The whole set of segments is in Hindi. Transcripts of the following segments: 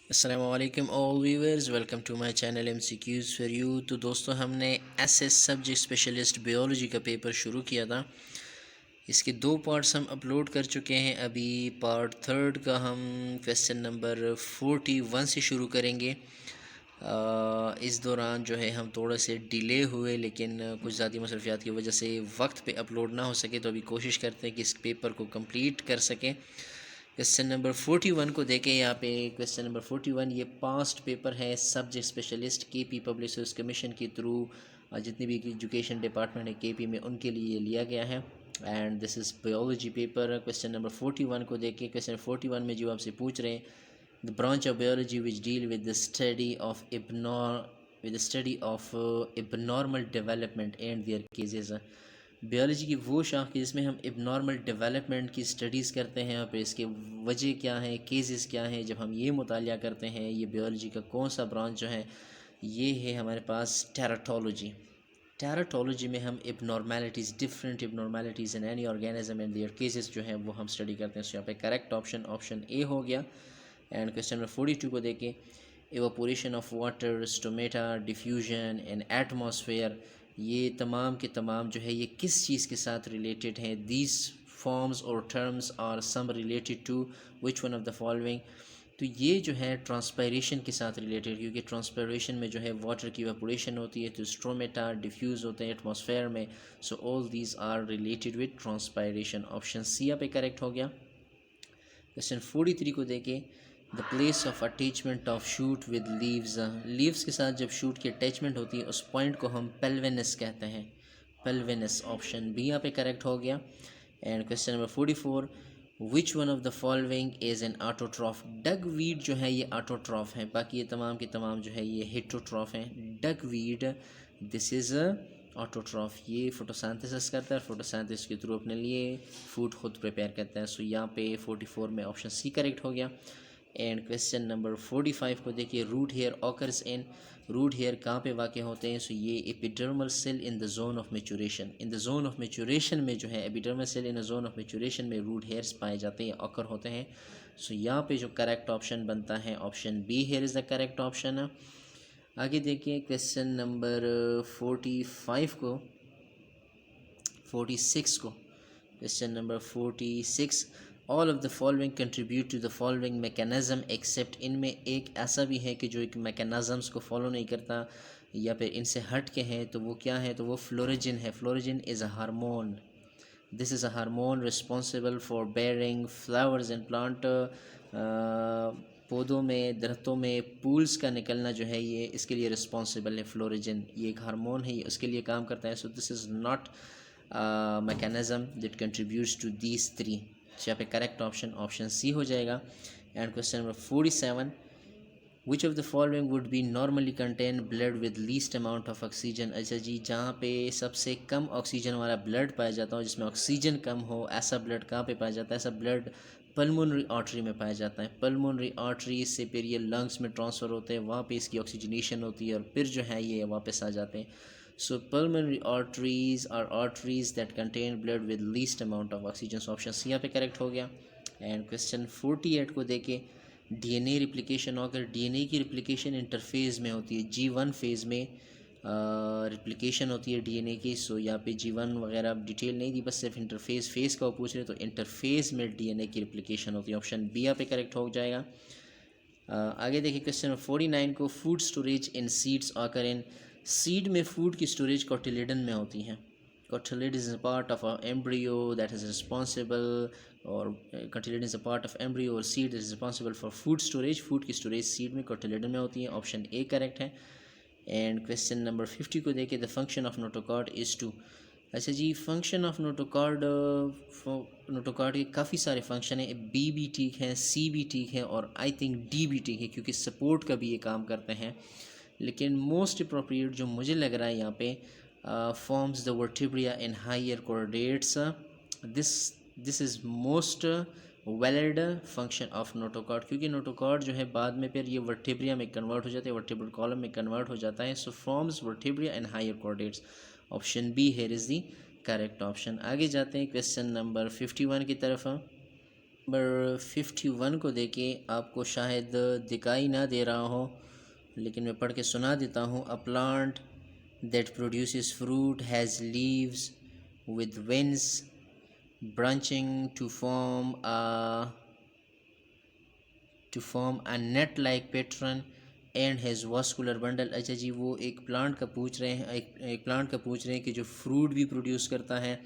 अस्सलामुअलैकुम all viewers, welcome to my channel MCQs for you. तो दोस्तों, हमने SS सब्जेक्ट स्पेशलिस्ट बायोलॉजी का पेपर शुरू किया था। इसके दो पार्ट्स हम अपलोड कर चुके हैं। अभी पार्ट थर्ड का हम क्वेश्चन नंबर 41 से शुरू करेंगे। इस दौरान जो है हम थोड़ा से डिले हुए, लेकिन कुछ ज़ाती मसरूफियात की वजह से वक्त पे अपलोड ना हो सके, तो अभी कोशिश करते हैं कि इस पेपर को कंप्लीट कर सकें। क्वेश्चन नंबर 41 को देखें। यहाँ पे क्वेश्चन नंबर 41 ये पास्ट पेपर है subject specialist KP public service commission के थ्रू। जितनी भी एजुकेशन डिपार्टमेंट है KP में, उनके लिए ये लिया गया है। And this is biology paper. Question number 41 को देखें। क्वेश्चन 41 में जो आपसे पूछ रहे हैं, the branch of biology which deal with the study of abnormal development and their cases. Biology की वो शाख है जिसमें हम एबनॉर्मल डेवलपमेंट की स्टडीज़ करते हैं, और फिर इसके वजह क्या है, केसेस क्या हैं। जब हम ये मुतालिया करते हैं, ये बायोलॉजी का कौन सा ब्रांच जो है, ये है हमारे पास टेराटोलॉजी। टेराटोलॉजी में हम abnormalities, different abnormalities in any organism and their cases जो हैं वो हम स्टडी करते हैं। सो यहाँ पे करेक्ट ऑप्शन ए हो गया। एंड क्वेश्चन नंबर 42 को देखें। Evaporation of water, stomata, diffusion in atmosphere, ये तमाम के तमाम जो है ये किस चीज़ के साथ रिलेटेड हैं। दीज फॉर्म्स और terms are some related to which one of the following. तो ये जो है ट्रांसपायरेशन के साथ रिलेटेड, क्योंकि ट्रांसपायरेशन में जो है वाटर की इवेपोरेशन होती है, तो स्ट्रोमेटा डिफ्यूज़ होते हैं एटमॉस्फेयर में। So all these are related with transpiration. Option C यहाँ पे करेक्ट हो गया। क्वेश्चन 43 को देखें। The place of attachment of shoot with leaves, leaves के साथ जब शूट की अटैचमेंट होती है उस पॉइंट को हम पेल्वेनस कहते हैं। पेल्वेनस, ऑप्शन बी यहाँ पे करेक्ट हो गया। And question number 44, which one of the following is an autotroph. Duckweed जो है ये ऑटोट्रॉफ है, बाकी ये तमाम के तमाम जो है ये हेटरोट्रॉफ हैं। डगवीड दिस इज़ ऑटोट्रॉफ, ये फोटोसिंथेसिस करता है, फोटोसिंथेसिस के थ्रू अपने लिए फूड खुद प्रिपेयर करता है। सो यहाँ पे 44 में ऑप्शन सी करेक्ट हो गया। एंड क्वेश्चन नंबर 45 को देखिए। Root hair occurs in, root hair कहाँ पे वाक़ होते हैं। सो ये epidermal cell in the zone of maturation, in the zone of maturation में जो है epidermal cell in the zone of maturation में रूट हेयर्स पाए जाते हैं, ऑकर होते हैं। सो यहाँ पे जो करेक्ट ऑप्शन बनता है option B here is the correct option. आगे देखिए क्वेश्चन नंबर 45 को, 46 को। Question number 46, all of the following contribute to the following mechanism except. इनमें एक ऐसा भी है कि जो एक मैकेनिज़म्स को फॉलो नहीं करता या फिर इनसे हट के हैं, तो वो क्या है, तो वो फ्लोरिजिन है। Florigen is a hormone, this is a hormone responsible for bearing flowers and plant. पौधों में, दरख्तों में पूल्स का निकलना जो है ये इसके लिए रिस्पॉन्सिबल है। फ्लोरिजिन ये एक हार्मोन है, ये उसके लिए काम करता है। So this is not mechanism that contributes to these three। तो यहाँ पे करेक्ट ऑप्शन ऑप्शन सी हो जाएगा। And question number 47, which of the following would be normally contain blood with least amount of oxygen. अच्छा जी, जहाँ पे सबसे कम ऑक्सीजन वाला ब्लड पाया जाता हो, जिसमें ऑक्सीजन कम हो, ऐसा ब्लड कहाँ पे पाया जाता है। ऐसा ब्लड पल्मोनरी आर्टरी में पाया जाता है। पल्मोनरी आर्टरी से फिर ये लंग्स में ट्रांसफ़र होते हैं, वहाँ पे इसकी ऑक्सीजनेशन होती है और फिर जो है ये वापस आ जाते हैं। So pulmonary arteries are arteries that contain blood with least amount of oxygen। So option C यहाँ पे करेक्ट हो गया। एंड क्वेश्चन 48 को देखें। डीएनए रिप्लिकेशन होकर, डीएनए की रिप्लिकेशन इंटरफेज में होती है, G1 फेज़ में रिप्लिकेशन होती है डीएनए की। सो यहाँ पे G1 वगैरह डिटेल नहीं दी, बस सिर्फ इंटरफेस फेज़ का पूछ रहे, तो इंटरफेस में डीएनए की रिप्लिकेशन होती है। ऑप्शन बी यहाँ पे करेक्ट हो जाएगा। आगे देखिए क्वेश्चन 49 को। Food storage in seeds occur in, seed में फूड की स्टोरेज कोटिलिडन में होती हैं। Cotyledon is a part of embryo that is responsible, और cotyledon is a part of embryo और seed is responsible for food storage. Food की स्टोरेज सीड में कोटिलिडन में होती है। ऑप्शन ए करेक्ट है। एंड क्वेश्चन नंबर 50 को देखिए। The function of notochord is to. अच्छा जी, फंक्शन ऑफ नोटोकॉर्ड, नोटोकॉर्ड के काफ़ी सारे फंक्शन हैं। बी भी ठीक है, सी भी ठीक है, और आई थिंक डी भी ठीक है, क्योंकि सपोर्ट का भी ये काम करते हैं। लेकिन मोस्ट अप्रोप्रिएट जो मुझे लग रहा है यहाँ पे, forms the vertebrae in higher coordinates. This this is most valid function of notochord, क्योंकि नोटोकॉर्ड जो है बाद में फिर ये वर्टिब्रिया में कन्वर्ट हो जाते हैं, वर्टिब्रल कॉलम में कन्वर्ट हो जाता है। So forms vertebrae in higher coordinates. Option B here is the correct option. आगे जाते हैं क्वेश्चन नंबर 51 की तरफ। नंबर 51 को देखिए, आपको शायद दिखाई ना दे रहा हो लेकिन मैं पढ़ के सुना देता हूँ। A plant that produces fruit has leaves with veins branching to form a net like pattern and has vascular bundle. अच्छा जी, वो एक प्लांट का पूछ रहे हैं, एक प्लांट का पूछ रहे हैं कि जो फ्रूट भी प्रोड्यूस करता है,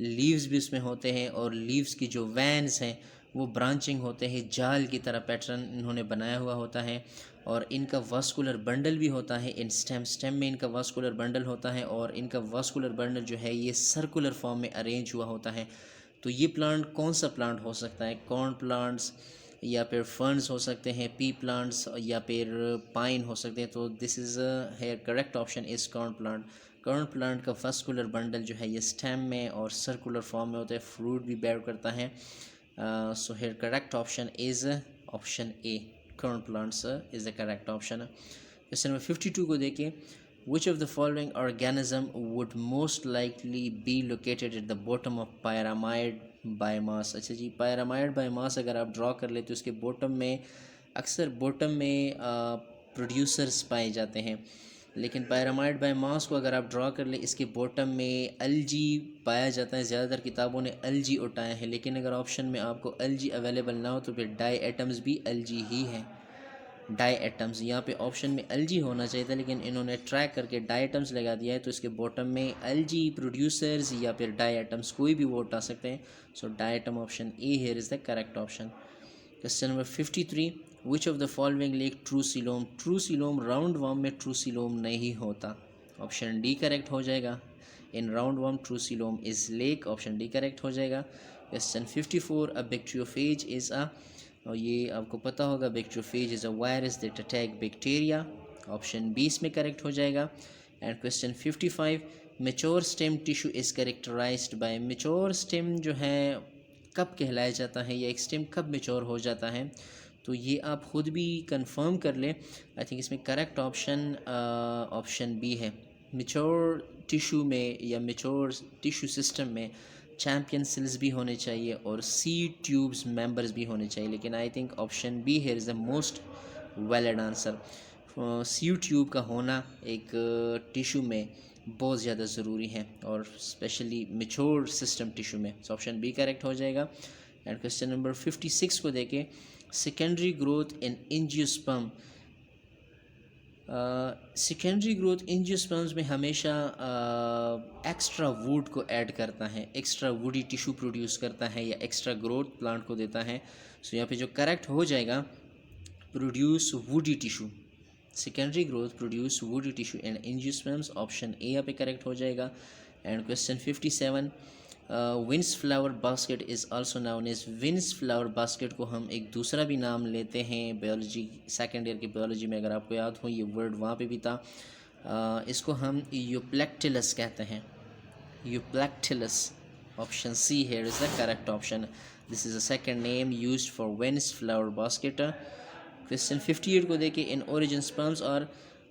लीव्स भी उसमें होते हैं और लीव्स की जो वैन्स हैं वो ब्रांचिंग होते हैं, जाल की तरह पैटर्न इन्होंने बनाया हुआ होता है और इनका वास्कुलर बंडल भी होता है। इन स्टेम में इनका वास्कुलर बंडल होता है और इनका वास्कुलर बंडल जो है ये सर्कुलर फॉर्म में अरेंज हुआ होता है। तो ये प्लांट कौन सा प्लांट हो सकता है? कॉर्न प्लांट्स या फिर फर्न्स हो सकते हैं, पी प्लांट्स या फिर पाइन हो सकते हैं। तो this is here correct option is corn plant. Corn plant का वास्कुलर बंडल जो है ये स्टेम में और सर्कुलर फॉर्म में होता है, फ्रूट भी बेयर करता है। So here correct option is option A, corn plants is the correct option. Question number 52 को देखिए, which of the following organism would most likely be located at the bottom of pyramid biomass? अच्छा जी, pyramid biomass अगर आप ड्रॉ कर ले तो उसके बॉटम में अक्सर बॉटम में प्रोड्यूसर्स पाए जाते हैं, लेकिन pyramid biomass को अगर आप ड्रॉ कर ले इसके बॉटम में algae पाया जाता है। ज़्यादातर किताबों ने algae उठाया है, लेकिन अगर ऑप्शन में आपको algae अवेलेबल ना हो तो फिर डाई एटम्स भी algae ही हैं। डाई एटम्स, यहाँ पे ऑप्शन में एलजी होना चाहिए था लेकिन इन्होंने ट्रैक करके डाई एटम्स लगा दिया है, तो इसके बॉटम में एलजी प्रोड्यूसर्स या फिर डाई एटम्स कोई भी वो उठा सकते हैं। So diatom option A here is the correct option. Question number 53, which of the following lack true coelom? True coelom round worm में ट्रूसिलोम नहीं होता। ऑप्शन डी करेक्ट हो जाएगा। In round worm true coelom is lack, option D correct हो जाएगा। Question 54, a bacteriophage is a, और ये आपको पता होगा, bacteriophage is a virus that attack bacteria, option 20 में करेक्ट हो जाएगा। And question 55, mature stem tissue is characterized by, mature stem जो है कब कहलाया जाता है या एक स्टेम कब मेच्योर हो जाता है? तो ये आप ख़ुद भी कंफर्म कर लें। आई थिंक इसमें करेक्ट ऑप्शन ऑप्शन बी है। मेच्योर टिश्यू में या मेच्योर टिश्यू सिस्टम में चैम्पियन सेल्स भी होने चाहिए और सीड ट्यूब्स मेंबर्स भी होने चाहिए, लेकिन I think option be here is the most valid answer. Seed tube का होना एक टिश्यू में बहुत ज़्यादा ज़रूरी है और स्पेशली मेच्योर सिस्टम टिश्यू में। सो ऑप्शन बी करेक्ट हो जाएगा। एंड क्वेश्चन नंबर 56 को देखें, secondary growth in angiosperm, secondary growth angiosperms में हमेशा एक्स्ट्रा वुड को ऐड करता है, एक्स्ट्रा वुडी टिश्यू प्रोड्यूस करता है या एक्स्ट्रा ग्रोथ प्लांट को देता है। सो यहाँ पे जो करेक्ट हो जाएगा, produce woody tissue, secondary growth produce woody tissue and angiosperms, option A यहाँ पे करेक्ट हो जाएगा। And question 57, Venus flower basket is also known as, Venus flower basket को हम एक दूसरा भी नाम लेते हैं बायोलॉजी, सेकेंड ईयर की बायोलॉजी में अगर आपको याद हो ये वर्ड वहाँ पे भी था। इसको हम यूप्लेक्टिलस कहते हैं, Euplectella, option C here is the correct option. This is a second name used for Venus flower basket. Question 58 को देखिए, इन ओरिजिन स्पर्म्स, और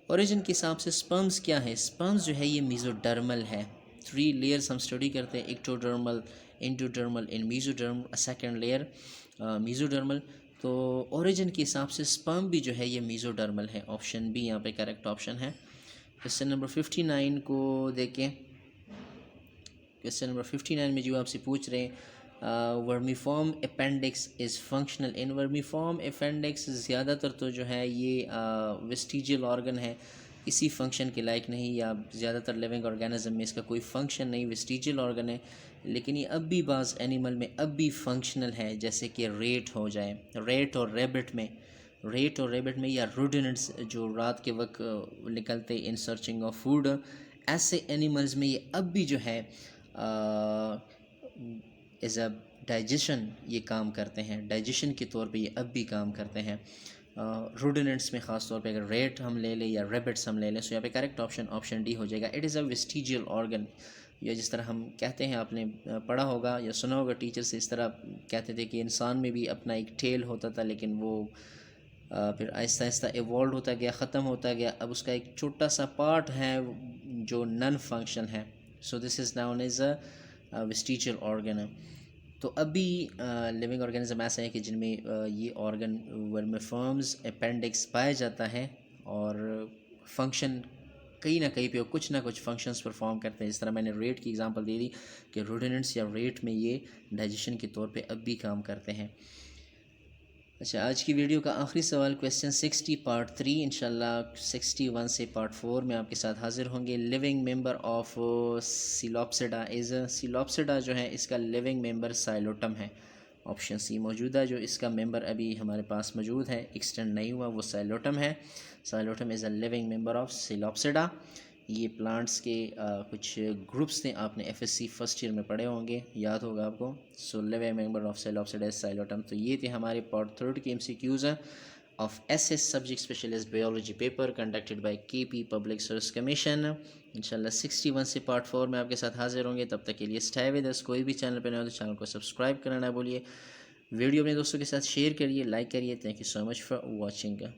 ओरिजिन के हिसाब से स्पर्म्स क्या है? स्पर्म्स जो है ये मीजोडर्मल है। 3 लेयर्स हम स्टडी करते हैं, ectodermal, endodermal and mesoderm, second layer mesodermal. तो ओरिजिन के हिसाब से स्पर्म भी जो है ये मीजोडर्मल है, ऑप्शन बी यहाँ पे करेक्ट ऑप्शन है। क्वेश्चन नंबर 59 को देखें, क्वेश्चन नंबर 59 में जो आपसे पूछ रहे हैं, vermiform appendix is functional in, vermiform appendix ज़्यादातर तो जो है ये वेस्टिजियल ऑर्गन है, इसी फंक्शन के लायक नहीं, या ज़्यादातर लिविंग ऑर्गेनिज्म में इसका कोई फंक्शन नहीं, वेस्टिजियल ऑर्गन है। लेकिन ये अब भी बाज़ एनिमल में अब भी फंक्शनल है, जैसे कि रेट हो जाए, रेट और रेबिट में, रेट और रेबिट में, या रूडिनेंट्स जो रात के वक्त निकलते इन सर्चिंग ऑफ फूड, ऐसे एनिमल्स में ये अब भी जो है एज अ डाइजेशन ये काम करते हैं, डाइजेशन के तौर पे ये अब भी काम करते हैं। रूडिनेंट्स में ख़ास तौर पे अगर रेट हम ले लें या रेबिट्स हम ले लें, सो यहाँ पे करेक्ट ऑप्शन ऑप्शन डी हो जाएगा। It is a vestigial organ, या जिस तरह हम कहते हैं, आपने पढ़ा होगा या सुना होगा टीचर से, इस तरह कहते थे कि इंसान में भी अपना एक टेल होता था, लेकिन वो फिर आहिस्ता आहिस्ता एवॉल्व होता गया, ख़त्म होता गया, अब उसका एक छोटा सा पार्ट है जो नॉन फंक्शन है। So this is known as a vestigial organ. तो अभी लिविंग ऑर्गेनिज्म ऐसे हैं कि जिनमें ये ऑर्गन वर्मिफॉर्म्स अपेंडिक्स पाया जाता है और फंक्शन कहीं ना कहीं पे कुछ ना कुछ फंक्शंस परफॉर्म करते हैं। जिस तरह मैंने रेट की एग्जांपल दे दी कि रूडिनेंट्स या रेट में ये डाइजेशन के तौर पे अब भी काम करते हैं। अच्छा, आज की वीडियो का आखिरी सवाल क्वेश्चन 60 पार्ट 3, इंशाल्लाह 61 से पार्ट 4 में आपके साथ हाजिर होंगे। Living member of psilopsida is, psilopsida जो है इसका लिविंग मेंबर साइलोटम है। ऑप्शन सी मौजूदा जो इसका मेंबर अभी हमारे पास मौजूद है, एक्सटेंड नहीं हुआ, वो साइलोटम है। Psilotum is a living member of Psilopsida. ये प्लांट्स के कुछ ग्रुप्स थे, आपने एफएससी फर्स्ट ईयर में पढ़े होंगे, याद होगा आपको। सो living member of psilopsida Psilotum. तो ये थे हमारे पार्ट 3 के एमसीक्यूज़ हैं of SS subject specialist biology paper conducted by KP public service commission. इंशाल्लाह 61 से पार्ट 4 में आपके साथ हाजिर होंगे। तब तक के लिए स्टे विद अस। कोई भी चैनल पर नया हो तो चैनल को सब्सक्राइब करना ना भूलिए। वीडियो अपने दोस्तों के साथ शेयर करिए, लाइक करिए। Thank you so much for watching.